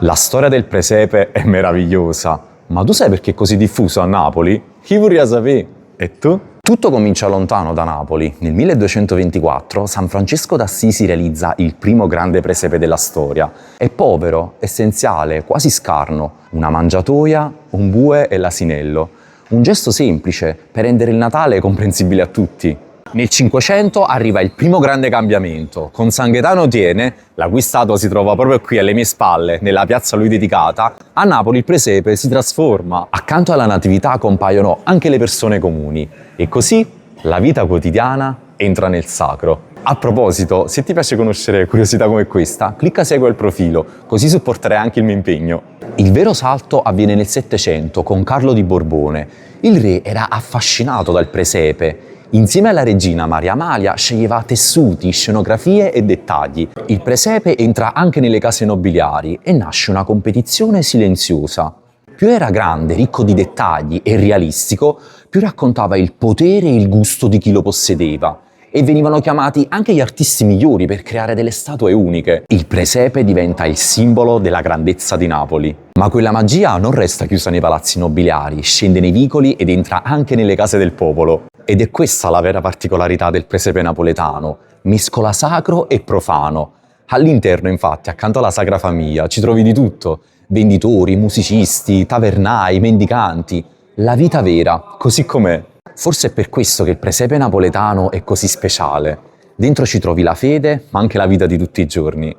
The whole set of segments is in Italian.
La storia del presepe è meravigliosa, ma tu sai perché è così diffuso a Napoli? Chi vorrei sapere? E tu? Tutto comincia lontano da Napoli. Nel 1224 San Francesco d'Assisi realizza il primo grande presepe della storia. È povero, essenziale, quasi scarno, una mangiatoia, un bue e l'asinello. Un gesto semplice per rendere il Natale comprensibile a tutti. Nel 500 arriva il primo grande cambiamento. Con San Gaetano Tiene, la cui statua si trova proprio qui alle mie spalle, nella piazza a lui dedicata, a Napoli il presepe si trasforma. Accanto alla natività compaiono anche le persone comuni e così la vita quotidiana entra nel sacro. A proposito, se ti piace conoscere curiosità come questa, clicca segui il profilo, così supporterai anche il mio impegno. Il vero salto avviene nel Settecento con Carlo di Borbone. Il re era affascinato dal presepe. Insieme alla regina Maria Amalia sceglieva tessuti, scenografie e dettagli. Il presepe entra anche nelle case nobiliari e nasce una competizione silenziosa. Più era grande, ricco di dettagli e realistico, più raccontava il potere e il gusto di chi lo possedeva. E venivano chiamati anche gli artisti migliori per creare delle statue uniche. Il presepe diventa il simbolo della grandezza di Napoli. Ma quella magia non resta chiusa nei palazzi nobiliari, scende nei vicoli ed entra anche nelle case del popolo. Ed è questa la vera particolarità del presepe napoletano, mescola sacro e profano. All'interno, infatti, accanto alla Sacra Famiglia, ci trovi di tutto: venditori, musicisti, tavernai, mendicanti. La vita vera, così com'è. Forse è per questo che il presepe napoletano è così speciale. Dentro ci trovi la fede, ma anche la vita di tutti i giorni.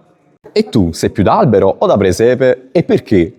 E tu, sei più da albero o da presepe? E perché?